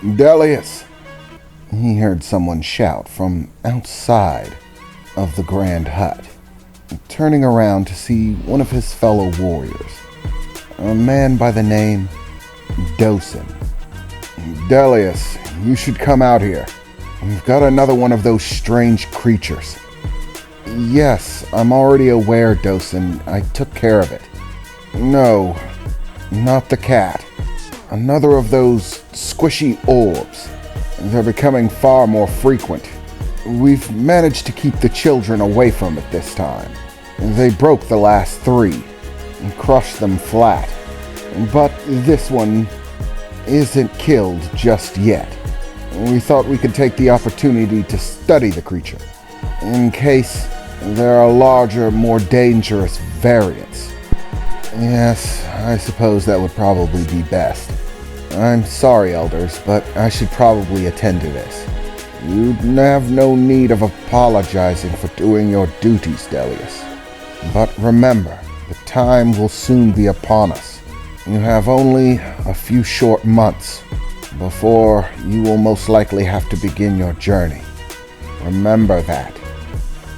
Delius! He heard someone shout from outside of the grand hut, turning around to see one of his fellow warriors, a man by the name Dosen. Delius, you should come out here. We've got another one of those strange creatures. Yes, I'm already aware, Dosen. I took care of it. No, not the cat. Another of those squishy orbs. They're becoming far more frequent. We've managed to keep the children away from it this time. They broke the last 3 and crushed them flat. But this one isn't killed just yet. We thought we could take the opportunity to study the creature, in case there are larger, more dangerous variants. Yes, I suppose that would probably be best. I'm sorry, elders, but I should probably attend to this. You'd have no need of apologizing for doing your duties, Delius. But remember, the time will soon be upon us. You have only a few short months before you will most likely have to begin your journey. Remember that.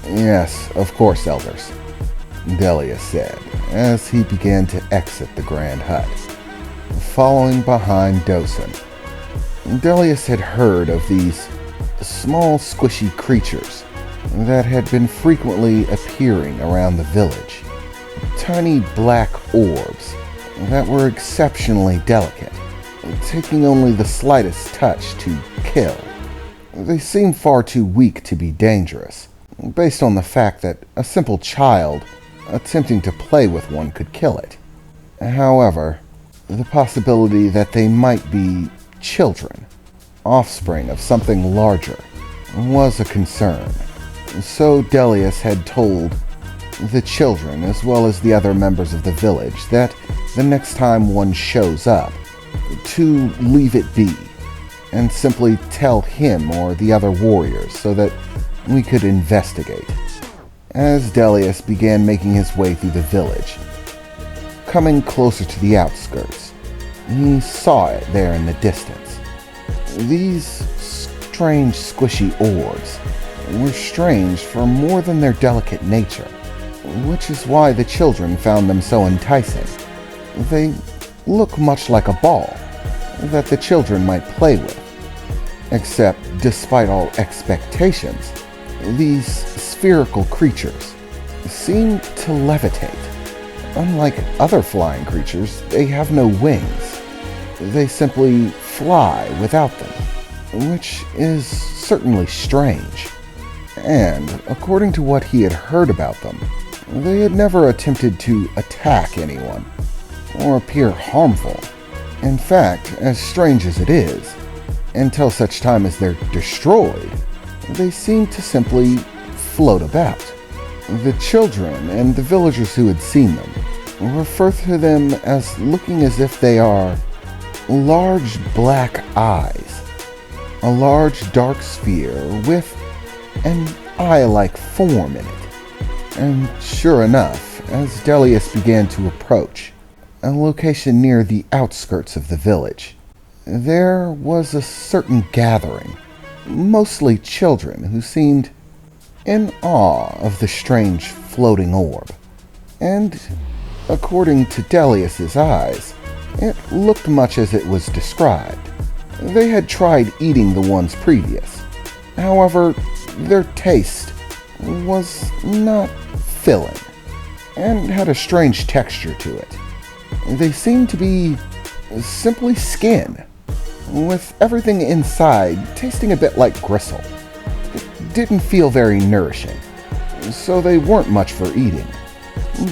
Yes, of course, elders, Delius said as he began to exit the grand hut, following behind Dosen. Delius had heard of these small squishy creatures that had been frequently appearing around the village. Tiny black orbs that were exceptionally delicate, taking only the slightest touch to kill. They seemed far too weak to be dangerous, based on the fact that a simple child attempting to play with one could kill it. However, the possibility that they might be children, offspring of something larger, was a concern. So Delius had told the children, as well as the other members of the village, that the next time one shows up, to leave it be, and simply tell him or the other warriors so that we could investigate. As Delius began making his way through the village, coming closer to the outskirts, he saw it there in the distance. These strange squishy orbs were strange for more than their delicate nature, which is why the children found them so enticing. They look much like a ball that the children might play with. Except, despite all expectations, these spherical creatures seem to levitate. Unlike other flying creatures, they have no wings. They simply fly without them, which is certainly strange. And, according to what he had heard about them, they had never attempted to attack anyone or appear harmful. In fact, as strange as it is, until such time as they're destroyed, they seem to simply float about. The children and the villagers who had seen them refer to them as looking as if they are large black eyes, a large dark sphere with an eye-like form in it. And sure enough, as Delius began to approach a location near the outskirts of the village, there was a certain gathering, mostly children who seemed in awe of the strange floating orb. And according to Delius's eyes, it looked much as it was described. They had tried eating the ones previous. However, their taste was not filling and had a strange texture to it. They seemed to be simply skin, with everything inside tasting a bit like gristle. It didn't feel very nourishing, so they weren't much for eating.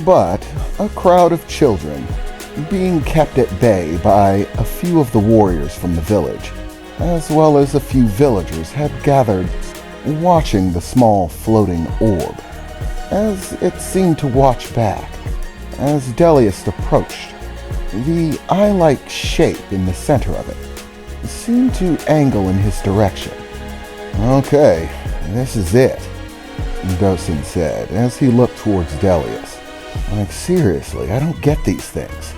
But a crowd of children, being kept at bay by a few of the warriors from the village, as well as a few villagers, had gathered watching the small floating orb, as it seemed to watch back. As Delius approached, the eye-like shape in the center of it seemed to angle in his direction. "Okay, this is it," Dosen said as he looked towards Delius. "Like, seriously, I don't get these things.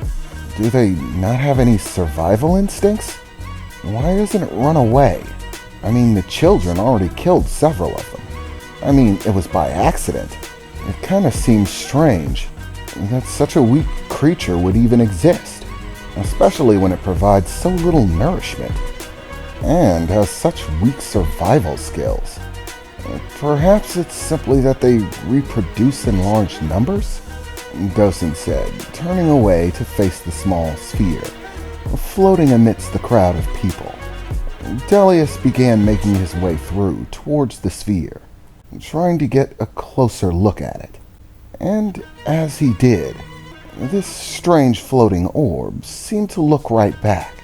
Do they not have any survival instincts? Why doesn't it run away? I mean, the children already killed several of them. I mean, it was by accident. It kind of seems strange that such a weak creature would even exist, especially when it provides so little nourishment and has such weak survival skills. Perhaps it's simply that they reproduce in large numbers? Dosen said, turning away to face the small sphere, floating amidst the crowd of people. Delius began making his way through towards the sphere, trying to get a closer look at it. And as he did, this strange floating orb seemed to look right back,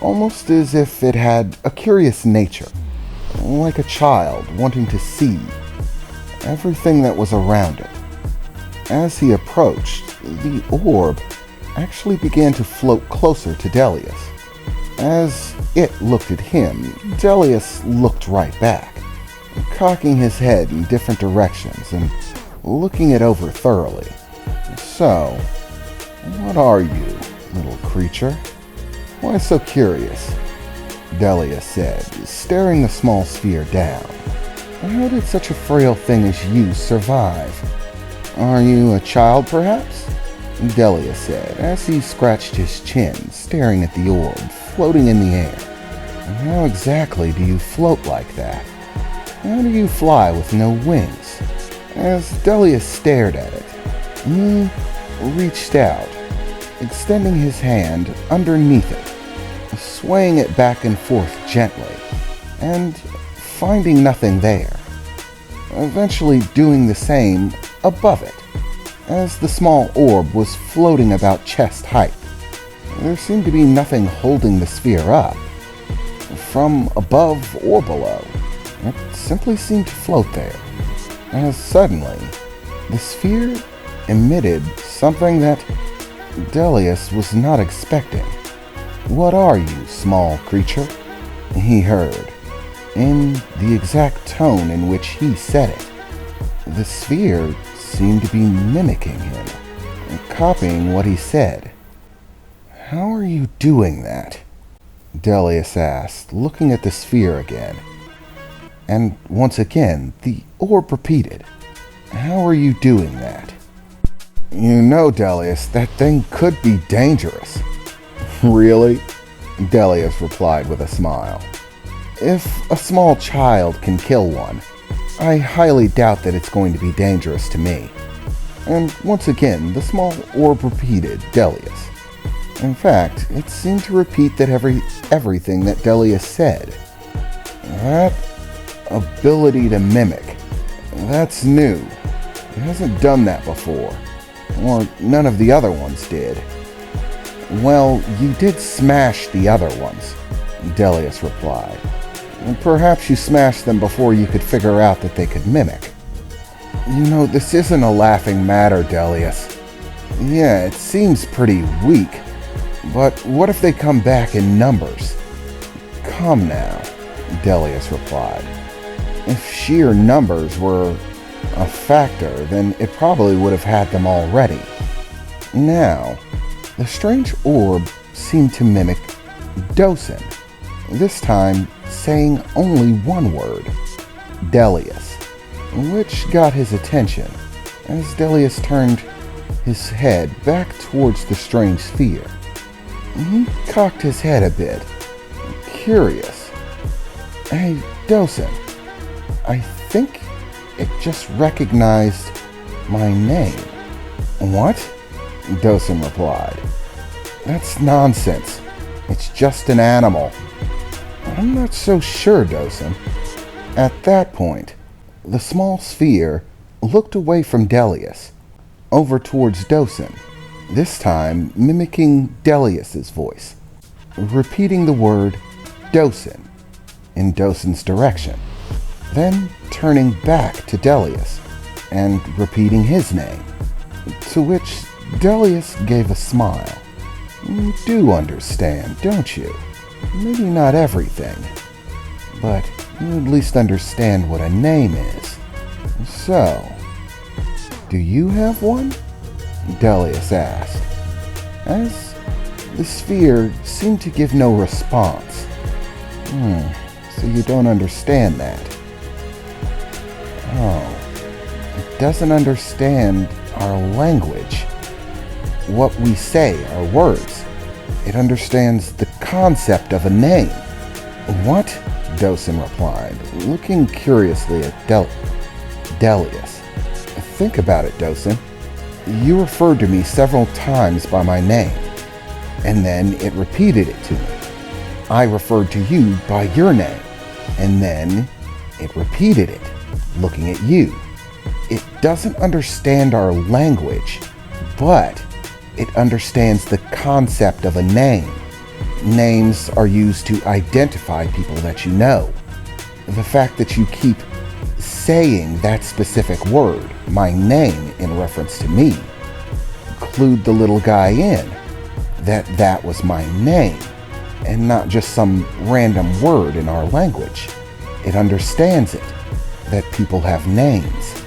almost as if it had a curious nature, like a child wanting to see everything that was around it. As he approached, the orb actually began to float closer to Delius. As it looked at him, Delius looked right back, cocking his head in different directions and looking it over thoroughly. So, what are you, little creature? Why so curious? Delius said, staring the small sphere down. How did such a frail thing as you survive? Are you a child, perhaps? Delius said, as he scratched his chin, staring at the orb floating in the air. How exactly do you float like that? How do you fly with no wings? As Delius stared at it, he reached out, extending his hand underneath it, swaying it back and forth gently, and finding nothing there. Eventually doing the same above it, as the small orb was floating about chest height. There seemed to be nothing holding the sphere up, from above or below. It simply seemed to float there, as suddenly the sphere emitted something that Delius was not expecting. What are you, small creature? He heard, in the exact tone in which he said it. The sphere seemed to be mimicking him, copying what he said. How are you doing that? Delius asked, looking at the sphere again. And once again, the orb repeated, How are you doing that? You know, Delius, that thing could be dangerous. Really? Delius replied with a smile. If a small child can kill one, I highly doubt that it's going to be dangerous to me. And once again, the small orb repeated Delius. In fact, it seemed to repeat that everything that Delius said. That ability to mimic, that's new. It hasn't done that before, or none of the other ones did. Well, you did smash the other ones, Delius replied. And perhaps you smashed them before you could figure out that they could mimic. You know, this isn't a laughing matter, Delius. Yeah, it seems pretty weak, but what if they come back in numbers? Come now, Delius replied. If sheer numbers were a factor, then it probably would have had them already. Now, the strange orb seemed to mimic Dosen, this time saying only one word, Delius, which got his attention as Delius turned his head back towards the strange sphere. He cocked his head a bit, curious. Hey, Dosen, I think it just recognized my name. What? Dosen replied. That's nonsense. It's just an animal. I'm not so sure, Dosen. At that point, the small sphere looked away from Delius, over towards Dosen, this time mimicking Delius's voice, repeating the word Dosen in Dosen's direction, then turning back to Delius and repeating his name, to which Delius gave a smile. You do understand, don't you? Maybe not everything, but you at least understand what a name is. So, do you have one? Delius asked, as the sphere seemed to give no response. So you don't understand that. Oh. It doesn't understand our language. What we say, our words. It understands the concept of a name. What? Dosen replied, looking curiously at Delius. Think about it, Dosen. You referred to me several times by my name, and then it repeated it to me. I referred to you by your name, and then it repeated it, looking at you. It doesn't understand our language, but it understands the concept of a name. Names are used to identify people that you know. The fact that you keep saying that specific word, my name, in reference to me, clued the little guy in that was my name, and not just some random word in our language. It understands it, that people have names.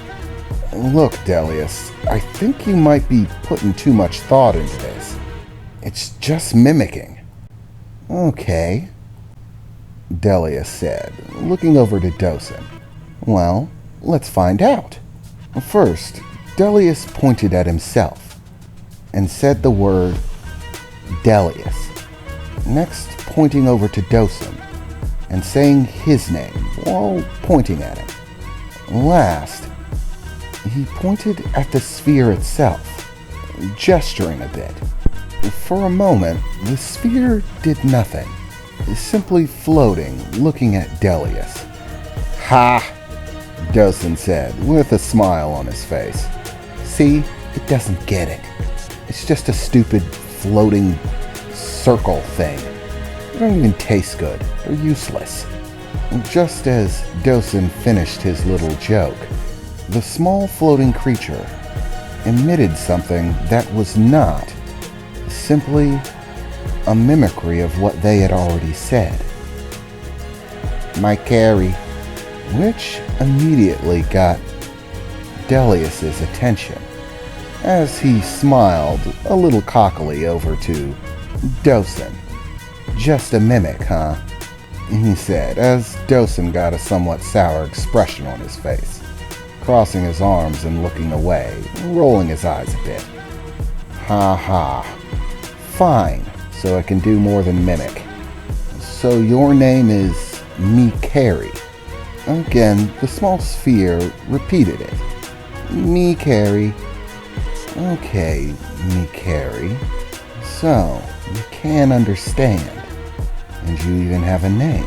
Look, Delius, I think you might be putting too much thought into this. It's just mimicking. Okay, Delius said, looking over to Dosen. Well, let's find out. First, Delius pointed at himself and said the word Delius. Next, pointing over to Dosen and saying his name while pointing at him. Last, he pointed at the sphere itself, gesturing a bit. For a moment, the sphere did nothing, simply floating, looking at Delius. Ha! Dosen said, with a smile on his face. See, it doesn't get it. It's just a stupid, floating circle thing. They don't even taste good. They're useless. Just as Dosen finished his little joke, the small floating creature emitted something that was not simply a mimicry of what they had already said. My carry, which immediately got Delius's attention, as he smiled a little cockily over to Dosen. Just a mimic, huh? He said, as Dosen got a somewhat sour expression on his face, crossing his arms and looking away, rolling his eyes a bit. Ha ha. Fine, so I can do more than mimic. So your name is Me Carry. Again, the small sphere repeated it. Me Carry. Okay, Me Carry. So, you can understand. And you even have a name.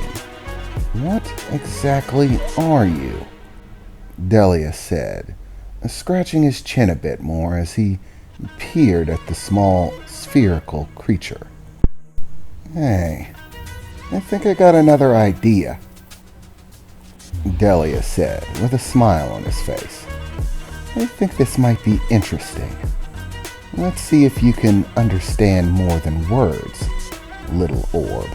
What exactly are you? Delius said, scratching his chin a bit more as he peered at the small spherical creature. Hey, I think I got another idea, Delius said with a smile on his face. I think this might be interesting. Let's see if you can understand more than words, little orb.